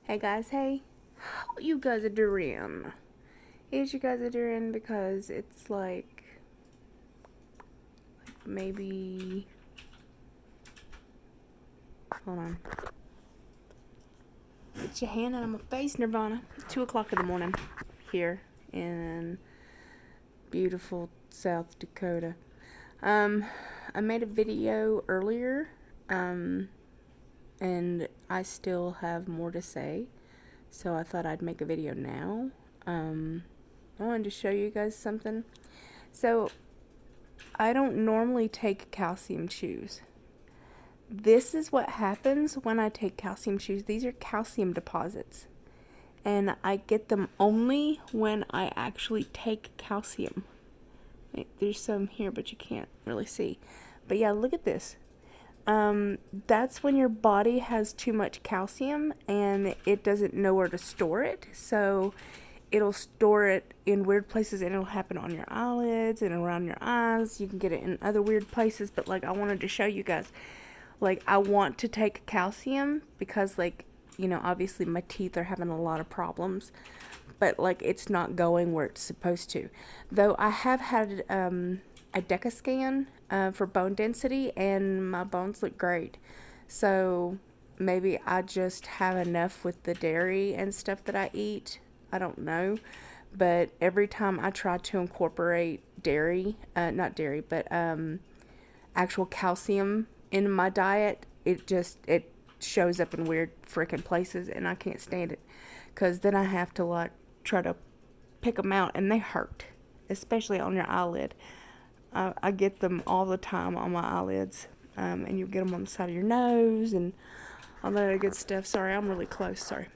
Hey guys, hey, how you guys are doing? Is you guys are doing because it's like maybe hold on. Get your hand on my face, Nirvana. 2 o'clock in the morning here in beautiful South Dakota. I made a video earlier, and I still have more to say, so I thought I'd make a video now. I wanted to show you guys something. So I don't normally take calcium chews. This is what happens when I take calcium chews. These are calcium deposits. And I get them only when I actually take calcium. There's some here, but you can't really see. But yeah, look at this. That's when your body has too much calcium and it doesn't know where to store it. So it'll store it in weird places, and it'll happen on your eyelids and around your eyes. You can get it in other weird places, but like I wanted to show you guys, like I want to take calcium because obviously my teeth are having a lot of problems, but like it's not going where it's supposed to. Though I have had a DECA scan for bone density, and my bones look great. So maybe I just have enough with the dairy and stuff that I eat. I don't know. But every time I try to incorporate dairy, not dairy, but actual calcium in my diet, it shows up in weird freaking places, and I can't stand it. Because then I have to like try to pick them out, and they hurt, especially on your eyelid. I get them all the time on my eyelids, and you get them on the side of your nose and all that other good stuff. Sorry, I'm really close. Sorry,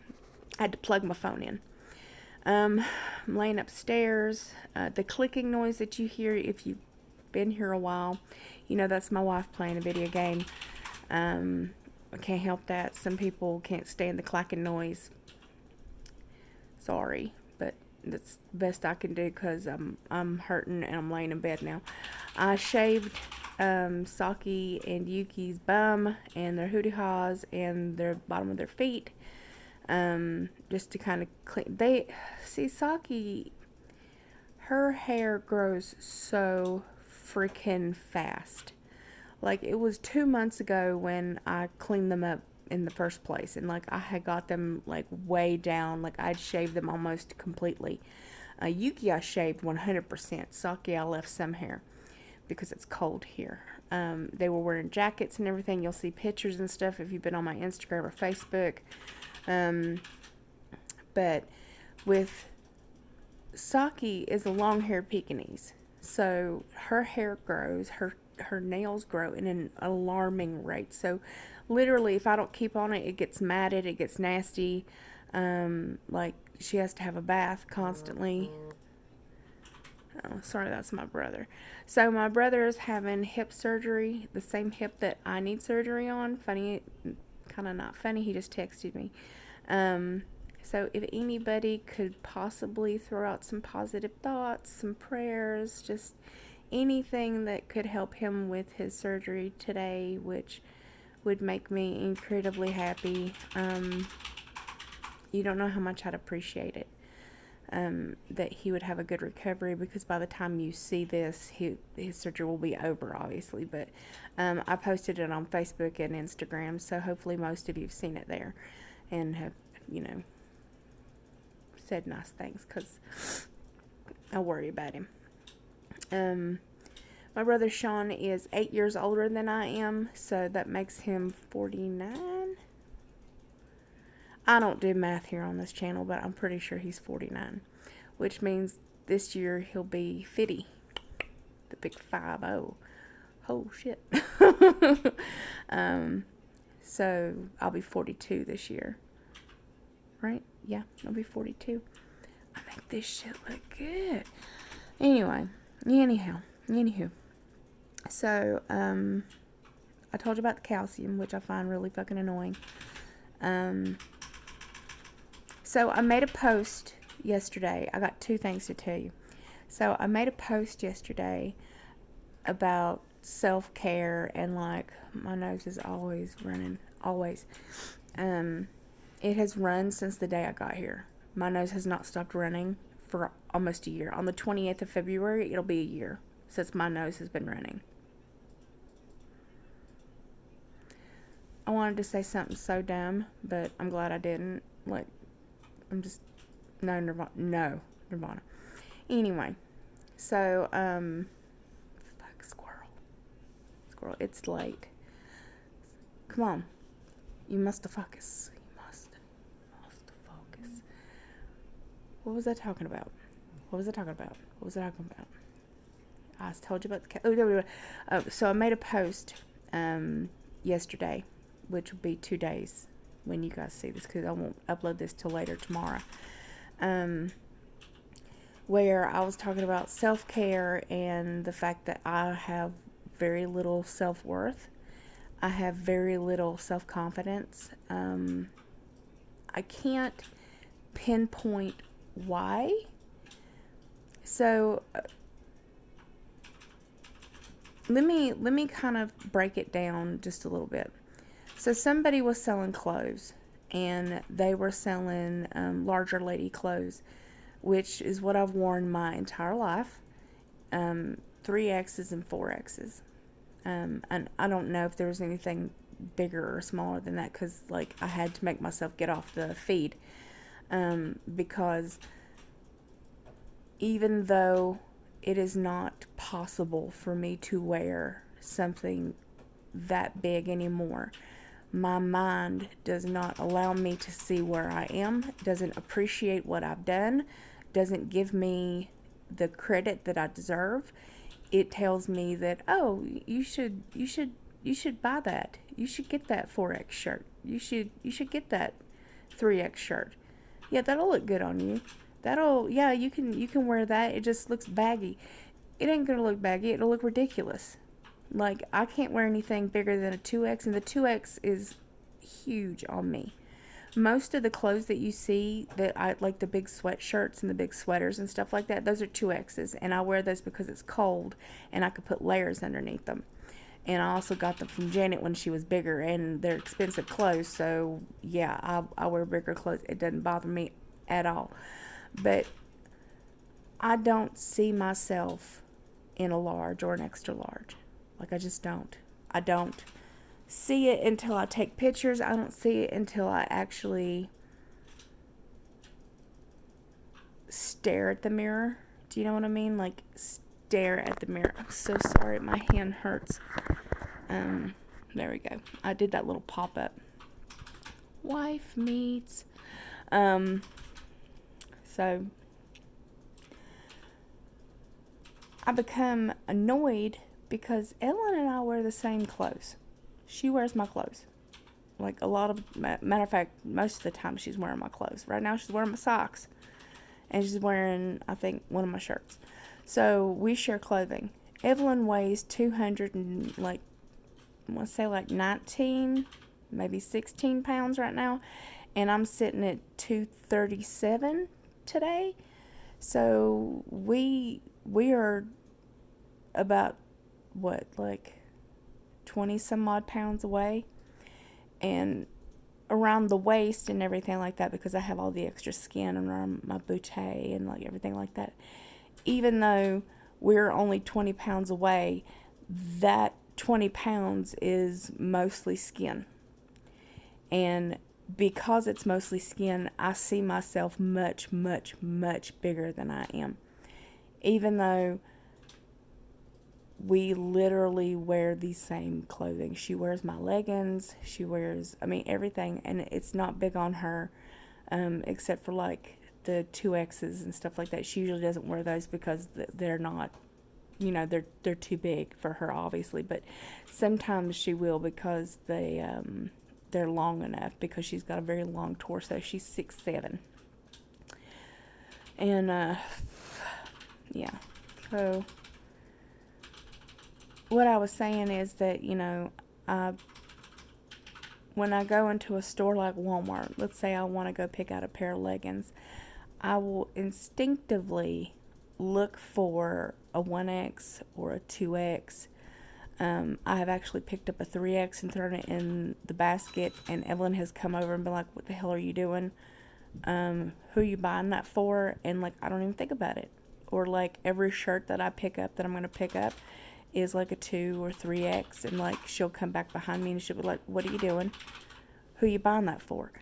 I had to plug my phone in. I'm laying upstairs. The clicking noise that you hear, if you've been here a while, that's my wife playing a video game. I can't help that. Some people can't stand the clacking noise. Sorry, but that's the best I can do because I'm hurting and I'm laying in bed now. I shaved Saki and Yuki's bum and their hootie haws and their bottom of their feet, just to kind of clean. Saki, her hair grows so freaking fast. Like, it was 2 months ago when I cleaned them up in the first place, and like I had got them like way down. Like I'd shaved them almost completely. Yuki I shaved 100%. Saki I left some hair because it's cold here. They were wearing jackets and everything. You'll see pictures and stuff if you've been on my Instagram or Facebook. But with Saki is a long-haired Pekingese, so her hair grows, her nails grow in an alarming rate. So literally, if I don't keep on it, it gets matted, it gets nasty. Like she has to have a bath constantly. Oh, sorry, that's my brother. So my brother is having hip surgery, the same hip that I need surgery on. Funny, kind of not funny. He just texted me. So if anybody could possibly throw out some positive thoughts, some prayers, just anything that could help him with his surgery today, which would make me incredibly happy. You don't know how much I'd appreciate it. That he would have a good recovery, because by the time you see this, his surgery will be over, obviously. But I posted it on Facebook and Instagram, so hopefully most of you have seen it there and have, said nice things, because I worry about him. My brother Sean is 8 years older than I am, so that makes him 49. I don't do math here on this channel, but I'm pretty sure he's 49, which means this year he'll be 50. The big 50. Oh shit. So I'll be 42 this year. Right? Yeah, I'll be 42. I make this shit look good. Anywho. So, I told you about the calcium, which I find really fucking annoying. So I made a post yesterday. I got 2 things to tell you. So I made a post yesterday about self-care, and like my nose is always running, always. It has run since the day I got here. My nose has not stopped running for almost a year. On the 20th of February, it'll be a year since my nose has been running. I wanted to say something so dumb, but I'm glad I didn't. Like, I'm just, no, Nirvana. Anyway, so, fuck, squirrel, it's late. Come on, you must focus. You must focus. What was I talking about? I told you about the cat. So I made a post yesterday, which will be 2 days when you guys see this, because I won't upload this till later tomorrow, where I was talking about self-care and the fact that I have very little self-worth. I have very little self-confidence. I can't pinpoint why. So let me kind of break it down just a little bit. So somebody was selling clothes, and they were selling larger lady clothes, which is what I've worn my entire life, 3X's and 4X's. And I don't know if there was anything bigger or smaller than that, because like I had to make myself get off the feed, because even though it is not possible for me to wear something that big anymore, my mind does not allow me to see where I am, doesn't appreciate what I've done, doesn't give me the credit that I deserve. It tells me that, oh, you should buy that. You should get that 4X shirt. You should get that 3X shirt. Yeah, that'll look good on you. You can wear that. It just looks baggy. It ain't gonna look baggy. It'll look ridiculous. Like, I can't wear anything bigger than a 2X, and the 2X is huge on me. Most of the clothes that you see, that I like, the big sweatshirts and the big sweaters and stuff like that, those are 2X's, and I wear those because it's cold and I could put layers underneath them. And I also got them from Janet when she was bigger, and they're expensive clothes, so yeah, I wear bigger clothes. It doesn't bother me at all. But I don't see myself in a large or an extra large. Like, I just don't. I don't see it until I take pictures. I don't see it until I actually stare at the mirror. Do you know what I mean? Like, stare at the mirror. I'm so sorry, my hand hurts. There we go. I did that little pop-up. Wife meets. So I become annoyed because Ellen and I wear the same clothes. She wears my clothes. Like, a lot of, matter of fact, most of the time she's wearing my clothes. Right now she's wearing my socks. And she's wearing, I think, one of my shirts. So we share clothing. Evelyn weighs 200 and, like, I want to say like 19, maybe 16 pounds right now. And I'm sitting at 237 today. So we are about, what, like 20 some odd pounds away, and around the waist and everything like that, because I have all the extra skin around my bootay and like everything like that. Even though we're only 20 pounds away, that 20 pounds is mostly skin. And because it's mostly skin, I see myself much, much, much bigger than I am. Even though we literally wear the same clothing. She wears my leggings. She wears, everything. And it's not big on her, except for like the 2X's and stuff like that. She usually doesn't wear those because they're not, they're too big for her, obviously. But sometimes she will, because they're long enough, because she's got a very long torso. She's 6'7". And yeah. So what I was saying is that, when I go into a store like Walmart, let's say I want to go pick out a pair of leggings, I will instinctively look for a 1X or a 2X, I have actually picked up a 3X and thrown it in the basket, and Evelyn has come over and been like, what the hell are you doing? Who are you buying that for? And like, I don't even think about it. Or like, every shirt that I pick up that I'm going to pick up is like a 2 or 3X, and like, she'll come back behind me and she'll be like, what are you doing? Who are you buying that for?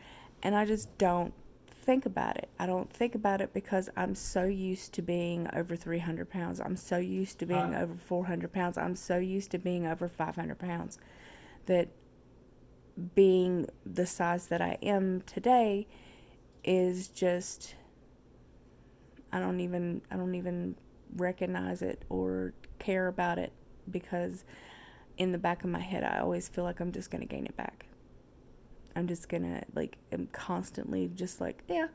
And I just don't think about it. I don't think about it because I'm so used to being over 300 pounds. I'm so used to being over 400 pounds. I'm so used to being over 500 pounds that being the size that I am today is just, I don't even recognize it or care about it, because in the back of my head I always feel like I'm just going to gain it back. I'm just gonna, like, am constantly just like, yeah,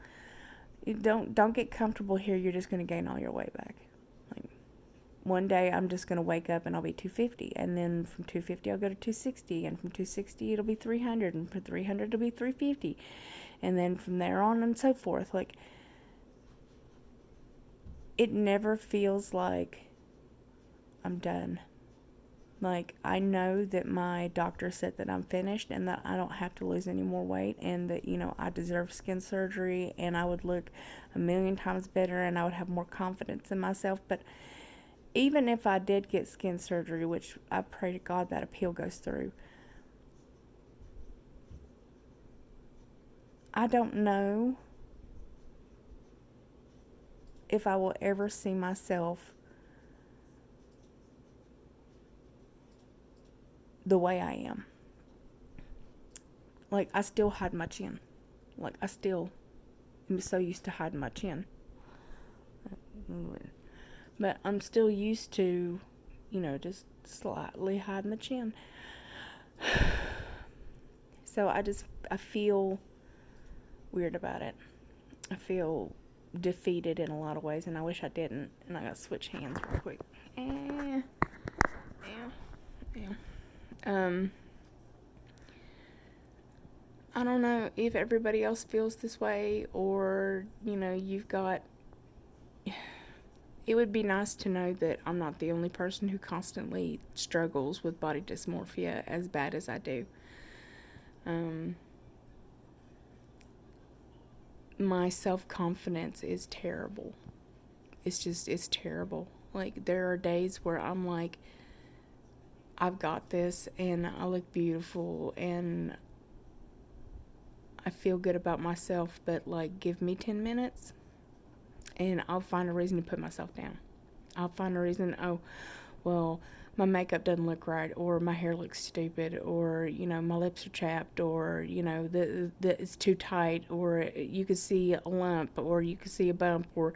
you don't get comfortable here. You're just gonna gain all your weight back. Like, one day I'm just gonna wake up and I'll be 250, and then from 250 I'll go to 260, and from 260 it'll be 300, and from 300 it'll be 350, and then from there on and so forth. Like, it never feels like I'm done. Like, I know that my doctor said that I'm finished and that I don't have to lose any more weight, and that, you know, I deserve skin surgery and I would look a million times better and I would have more confidence in myself. But even if I did get skin surgery, which I pray to God that appeal goes through, I don't know if I will ever see myself the way I am. Like, I still hide my chin. Like, I still am so used to hiding my chin. But I'm still used to, you know, just slightly hiding the chin. So I feel weird about it. I feel defeated in a lot of ways, and I wish I didn't. And I gotta switch hands real quick. I don't know if everybody else feels this way, or, you know, it would be nice to know that I'm not the only person who constantly struggles with body dysmorphia as bad as I do. My self-confidence is terrible. It's terrible. Like, there are days where I'm like, I've got this, and I look beautiful, and I feel good about myself, but like, give me 10 minutes and I'll find a reason to put myself down. I'll find a reason, oh, well, my makeup doesn't look right, or my hair looks stupid, or, you know, my lips are chapped, or, you know, it's too tight, or you could see a lump, or you could see a bump, or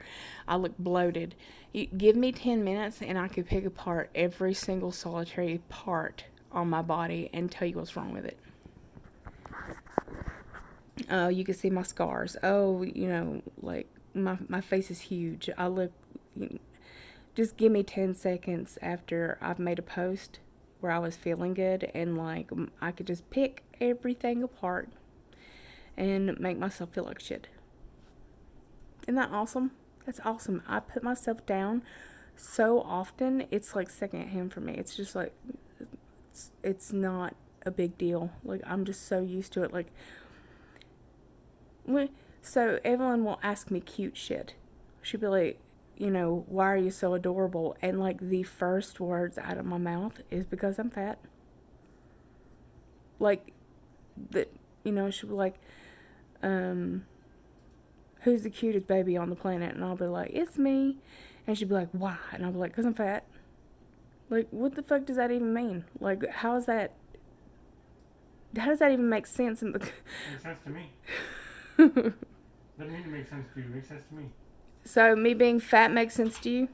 I look bloated. Give me 10 minutes and I could pick apart every single solitary part on my body and tell you what's wrong with it. Oh, you can see my scars. Oh, you know, like, my face is huge. I look, you know, just give me 10 seconds after I've made a post where I was feeling good, and like, I could just pick everything apart and make myself feel like shit. Isn't that awesome? That's awesome. I put myself down so often, it's like secondhand for me. It's just like, it's not a big deal. Like, I'm just so used to it. Like, so Evelyn will ask me cute shit. She'll be like, you know, why are you so adorable? And like, the first words out of my mouth is because I'm fat. Like, you know, she'll be like, who's the cutest baby on the planet? And I'll be like, it's me. And she'll be like, why? And I'll be like, because I'm fat. Like, what the fuck does that even mean? Like, how does that even make sense in the... Makes sense to me. Doesn't mean to make sense to you. It makes sense to me. So, me being fat makes sense to you?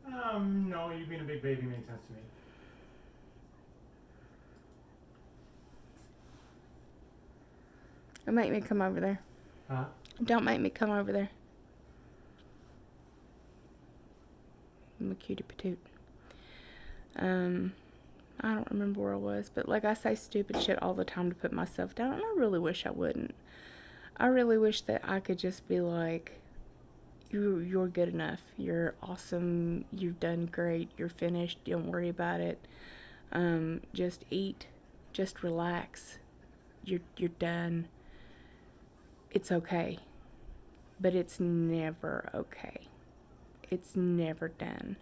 No, you being a big baby makes sense to me. Don't make me come over there. Huh? Don't make me come over there. I'm a cutie patoot. I don't remember where I was, but like, I say stupid shit all the time to put myself down, and I really wish I wouldn't. I really wish that I could just be like, you're good enough. You're awesome. You've done great. You're finished. Don't worry about it. Just eat, just relax. You're done. It's okay. But it's never okay. It's never done.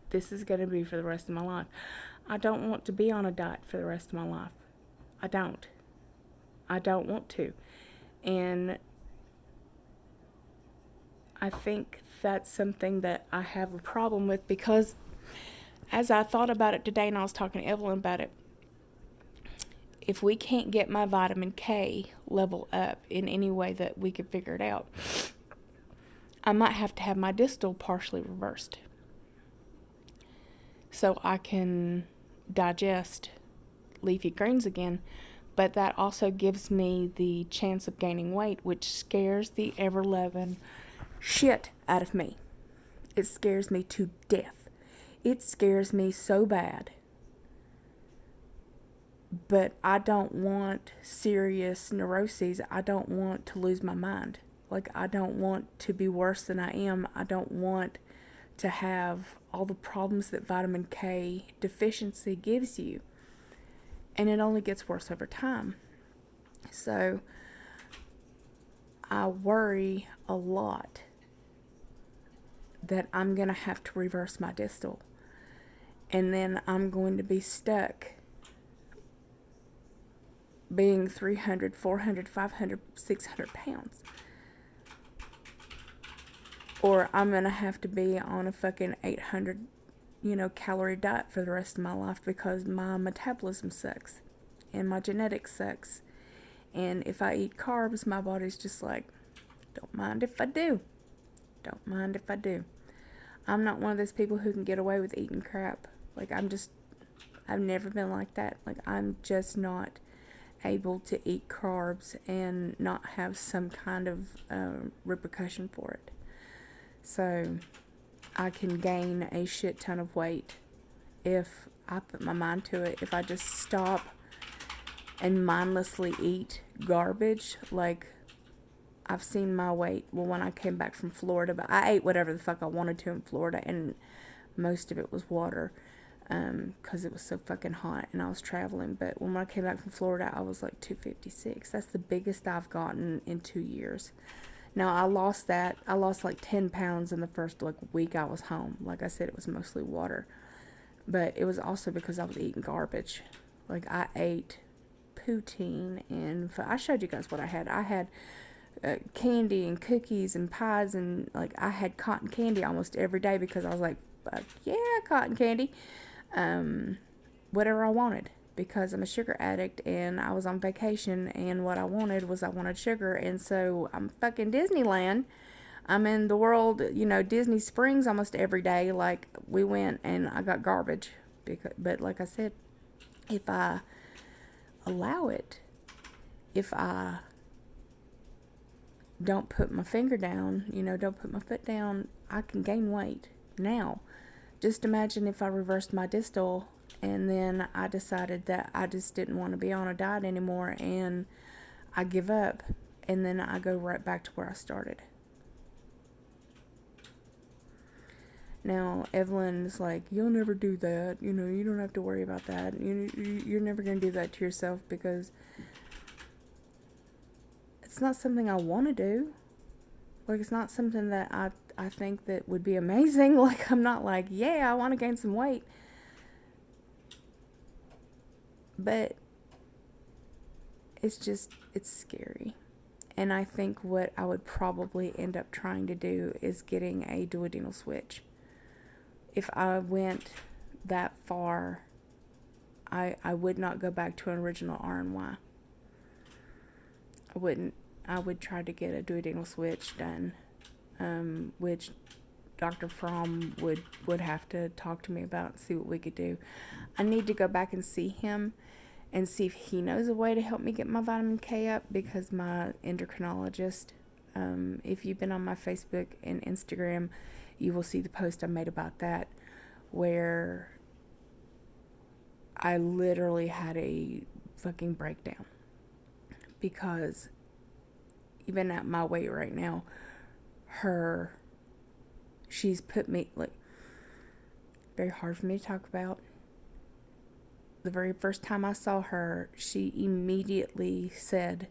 This is going to be for the rest of my life. I don't want to be on a diet for the rest of my life. I don't. I don't want to. And I think that's something that I have a problem with, because as I thought about it today and I was talking to Evelyn about it, if we can't get my vitamin K level up in any way that we could figure it out, I might have to have my distil partially reversed so I can digest leafy greens again. But that also gives me the chance of gaining weight, which scares the ever-loving shit out of me. It scares me to death. It scares me so bad. But I don't want serious neuroses. I don't want to lose my mind. Like, I don't want to be worse than I am. I don't want to have all the problems that vitamin K deficiency gives you. And it only gets worse over time. So I worry a lot that I'm going to have to reverse my distil. And then I'm going to be stuck being 300, 400, 500, 600 pounds. Or I'm going to have to be on a fucking 800, calorie diet for the rest of my life because my metabolism sucks and my genetics sucks. And if I eat carbs, my body's just like, don't mind if I do. Don't mind if I do. I'm not one of those people who can get away with eating crap. Like, I've never been like that. Like, I'm just not able to eat carbs and not have some kind of repercussion for it. So I can gain a shit ton of weight if I put my mind to it. If I just stop and mindlessly eat garbage. Like, I've seen my weight, well, when I came back from Florida, but I ate whatever the fuck I wanted to in Florida, and most of it was water, because it was so fucking hot and I was traveling. But when I came back from Florida, I was like 256. That's the biggest I've gotten in 2 years. Now, I lost like 10 pounds in the first week I was home. Like I said, it was mostly water, but it was also because I was eating garbage. Like, I ate poutine, and I showed you guys what I had. I had candy and cookies and pies, and like, I had cotton candy almost every day because I was like, yeah, cotton candy, whatever I wanted, because I'm a sugar addict and I was on vacation, and what I wanted sugar. And so I'm fucking Disneyland. I'm in the world, Disney Springs almost every day. Like, we went and I got garbage, but like I said, if I allow it, if I don't put my finger down, don't put my foot down, I can gain weight. Now, just imagine if I reversed my distil and then I decided that I just didn't want to be on a diet anymore, and I give up, and then I go right back to where I started. Now, Evelyn's like, you'll never do that. You don't have to worry about that. You're never going to do that to yourself, because it's not something I want to do. Like, it's not something that I think that would be amazing. Like, I'm not like, yeah, I want to gain some weight. But it's scary. And I think what I would probably end up trying to do is getting a duodenal switch. If I went that far, I would not go back to an original RNY. I wouldn't. I would try to get a duodenal switch done, which Dr. Fromm would have to talk to me about and see what we could do. I need to go back and see him and see if he knows a way to help me get my vitamin K up, because my endocrinologist, if you've been on my Facebook and Instagram, you will see the post I made about that, where I literally had a fucking breakdown, because even at my weight right now, she's put me, like, very hard for me to talk about, the very first time I saw her, she immediately said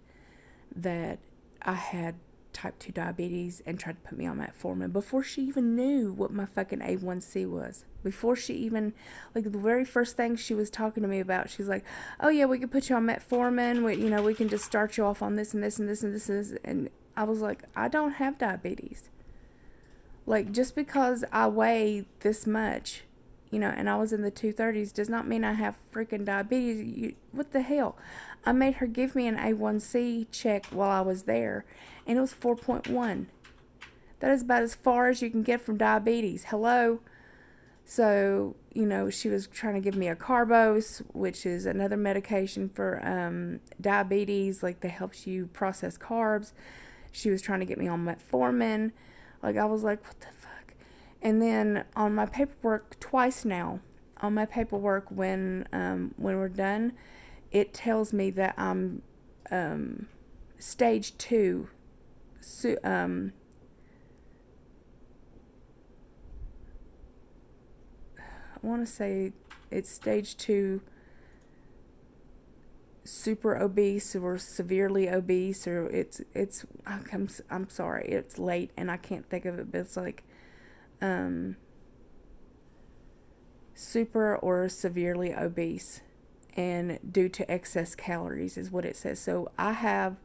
that I had type 2 diabetes and tried to put me on metformin before she even knew what my fucking A1C was. Before she even, like, the very first thing she was talking to me about, she was like, oh yeah, we could put you on metformin, we can just start you off on this and this and this and this, and I was like, I don't have diabetes. Like, just because I weigh this much, and I was in the 230s, does not mean I have freaking diabetes. What the hell? I made her give me an A1C check while I was there, and it was 4.1. That is about as far as you can get from diabetes. Hello? So, she was trying to give me a Carbose, which is another medication for diabetes, like, that helps you process carbs. She was trying to get me on metformin. Like, I was like, what the fuck? And then on my paperwork, twice now, on my paperwork when we're done, it tells me that I'm stage 2. I want to say it's stage 2 super obese or severely obese, or I'm sorry, it's late and I can't think of it, but it's like super or severely obese, and due to excess calories is what it says. So I have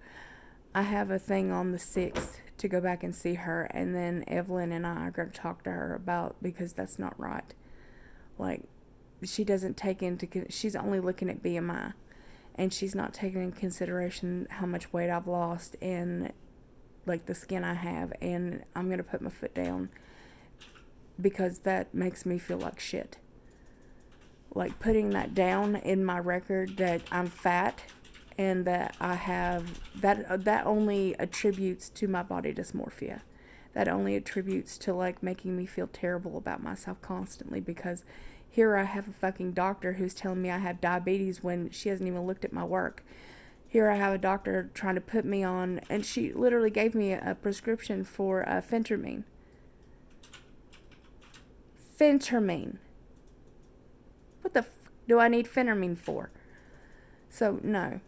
a thing on the 6th to go back and see her, and then Evelyn and I are going to talk to her about, because that's not right. Like, she doesn't take she's only looking at BMI, and she's not taking into consideration how much weight I've lost and, like, the skin I have, and I'm going to put my foot down because that makes me feel like shit. Like, putting that down in my record that I'm fat and that I have, that only attributes to my body dysmorphia. That only attributes to, like, making me feel terrible about myself constantly, because here I have a fucking doctor who's telling me I have diabetes when she hasn't even looked at my work. Here I have a doctor trying to put me on, and she literally gave me a prescription for phentermine. Phentermine. What the do I need phentermine for? So, no.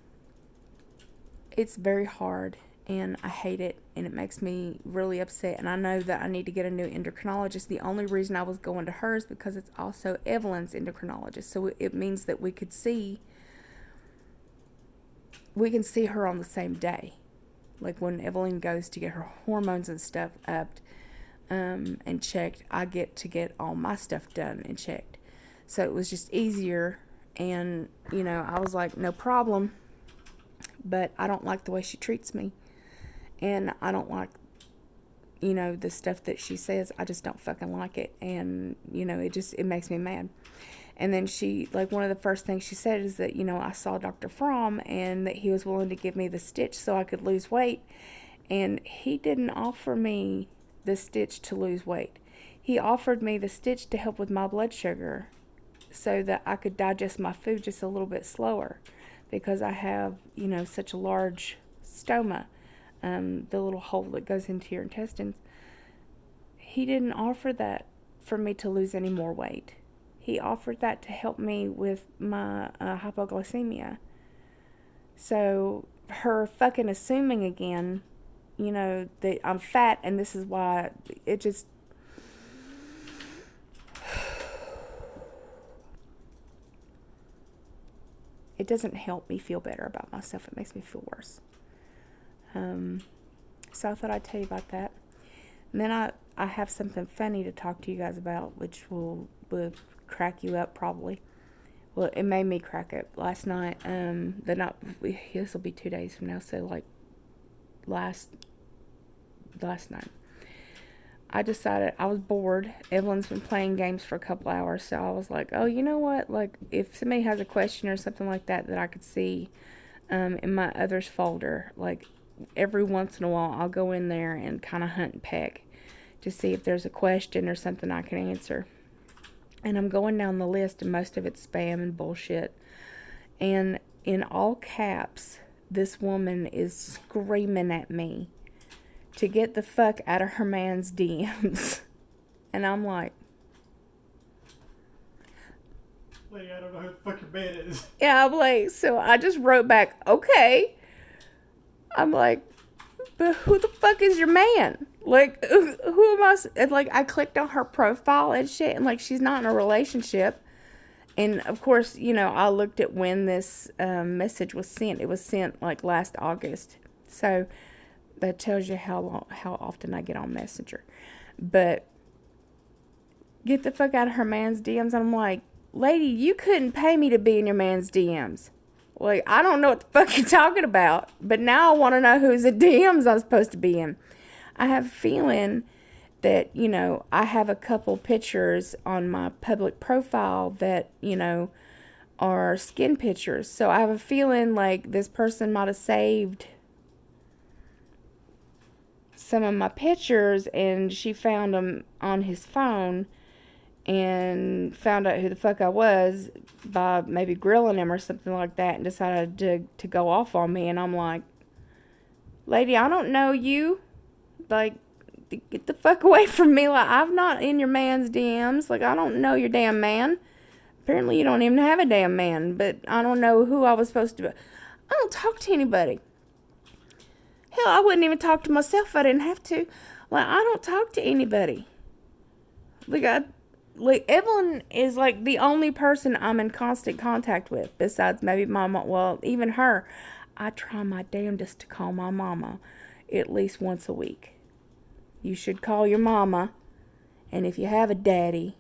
It's very hard, and I hate it, and it makes me really upset, and I know that I need to get a new endocrinologist. The only reason I was going to her is because it's also Evelyn's endocrinologist, so it means that we can see her on the same day. Like, when Evelyn goes to get her hormones and stuff upped and checked, I get all my stuff done and checked. So it was just easier, and, I was like, no problem. But I don't like the way she treats me, and I don't like, the stuff that she says. I just don't fucking like it, and, it makes me mad. And then she, like, one of the first things she said is that, I saw Dr. Fromm, and that he was willing to give me the stitch so I could lose weight, and he didn't offer me the stitch to lose weight. He offered me the stitch to help with my blood sugar so that I could digest my food just a little bit slower, because I have, such a large stoma, the little hole that goes into your intestines. He didn't offer that for me to lose any more weight. He offered that to help me with my hypoglycemia. So her fucking assuming again, that I'm fat, and this is why it just... It doesn't help me feel better about myself. It makes me feel worse. So I thought I'd tell you about that. And then I have something funny to talk to you guys about, which will crack you up probably. Well, it made me crack up last night. This will be 2 days from now, so like last night. I decided, I was bored. Evelyn's been playing games for a couple hours, so I was like, oh, you know what? Like, if somebody has a question or something like that I could see in my others folder, like, every once in a while I'll go in there and kind of hunt and peck to see if there's a question or something I can answer. And I'm going down the list, and most of it's spam and bullshit. And in all caps, this woman is screaming at me to get the fuck out of her man's DMs. And I'm like, Lady, I don't know who the fuck your man is. Yeah, I'm like, so I just wrote back, okay. I'm like, but who the fuck is your man? Like, who am I? And like, I clicked on her profile and shit, and like, she's not in a relationship. And of course, you know, I looked at when this message was sent. It was sent like last August. So that tells you how often I get on Messenger. But get the fuck out of her man's DMs. I'm like, lady, you couldn't pay me to be in your man's DMs. Like, I don't know what the fuck you're talking about, but now I want to know whose DMs I'm supposed to be in. I have a feeling that, you know, I have a couple pictures on my public profile that, you know, are skin pictures. So I have a feeling like this person might have saved some of my pictures and she found them on his phone and found out who the fuck I was by maybe grilling him or something like that and decided to go off on me. And I'm like, lady, I don't know you. Like, get the fuck away from me. Like, I'm not in your man's DMs. Like, I don't know your damn man. Apparently you don't even have a damn man, but I don't know who I was supposed to be. I don't talk to anybody. Hell, I wouldn't even talk to myself if I didn't have to. Like, I don't talk to anybody. Like, Evelyn is like the only person I'm in constant contact with, besides maybe my mom. Well, even her. I try my damnedest to call my mama at least once a week. You should call your mama, and if you have a daddy,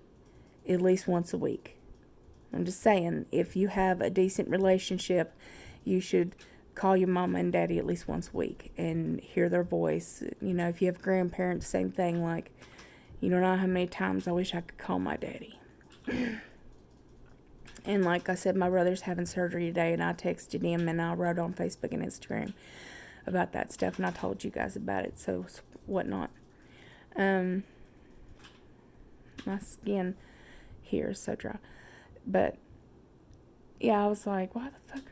at least once a week. I'm just saying, if you have a decent relationship, you should call your mama and daddy at least once a week and hear their voice. You know, if you have grandparents, same thing. Like, you don't know how many times I wish I could call my daddy. And like I said, my brother's having surgery today, and I texted him and I wrote on Facebook and Instagram about that stuff, and I told you guys about it, so whatnot. My skin here is so dry. But yeah, I was like, why the fuck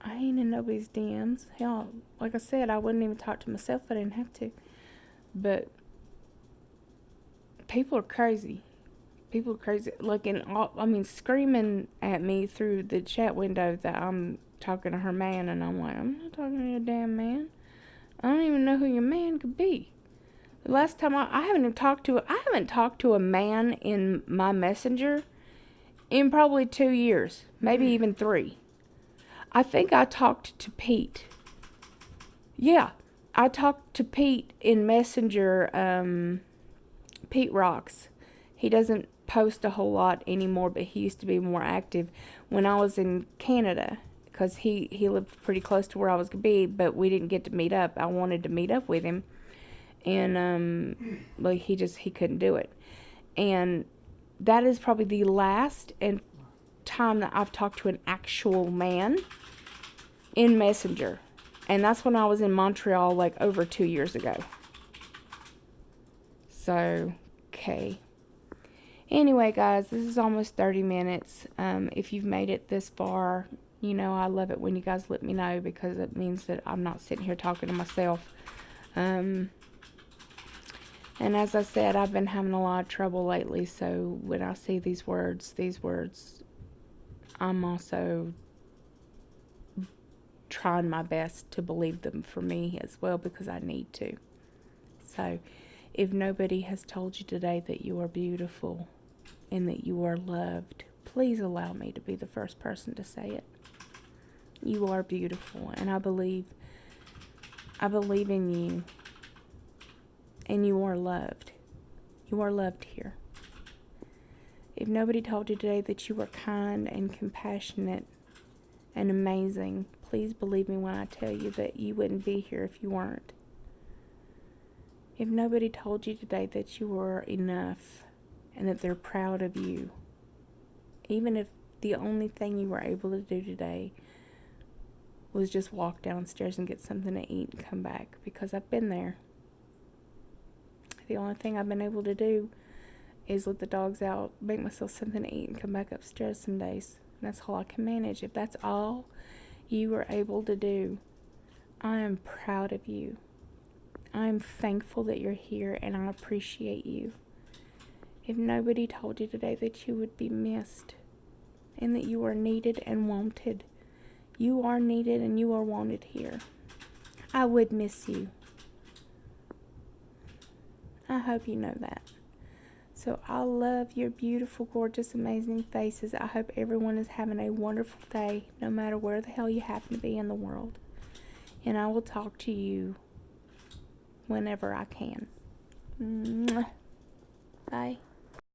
I ain't in nobody's DMs. Hell, like I said, I wouldn't even talk to myself if I didn't have to. But people are crazy. People are crazy. Like, screaming at me through the chat window that I'm talking to her man, and I'm like, I'm not talking to your damn man. I don't even know who your man could be. The last time I haven't talked to a man in my messenger in probably 2 years, maybe even 3. I think I talked to Pete. Yeah, I talked to Pete in Messenger. Pete rocks. He doesn't post a whole lot anymore, but he used to be more active when I was in Canada, because he lived pretty close to where I was going to be, but we didn't get to meet up. I wanted to meet up with him, and like he couldn't do it. And that is probably the last and time that I've talked to an actual man in Messenger, and that's when I was in Montreal like over 2 years ago. So, okay. Anyway, guys, this is almost 30 minutes. If you've made it this far, you know I love it when you guys let me know, because it means that I'm not sitting here talking to myself. And as I said, I've been having a lot of trouble lately, so when I see these words, I'm also trying my best to believe them for me as well, because I need to. So, if nobody has told you today that you are beautiful and that you are loved, please allow me to be the first person to say it. You are beautiful, and I believe in you, and you are loved. You are loved here. If nobody told you today that you are kind and compassionate and amazing, please believe me when I tell you that you wouldn't be here if you weren't. If nobody told you today that you were enough and that they're proud of you, even if the only thing you were able to do today was just walk downstairs and get something to eat and come back, because I've been there. The only thing I've been able to do is let the dogs out, make myself something to eat, and come back upstairs some days. And that's all I can manage. If that's all you were able to do, I am proud of you. I am thankful that you're here, and I appreciate you. If nobody told you today that you would be missed, and that you are needed and wanted. You are needed and you are wanted here. I would miss you. I hope you know that. So I love your beautiful, gorgeous, amazing faces. I hope everyone is having a wonderful day, no matter where the hell you happen to be in the world. And I will talk to you whenever I can. Bye.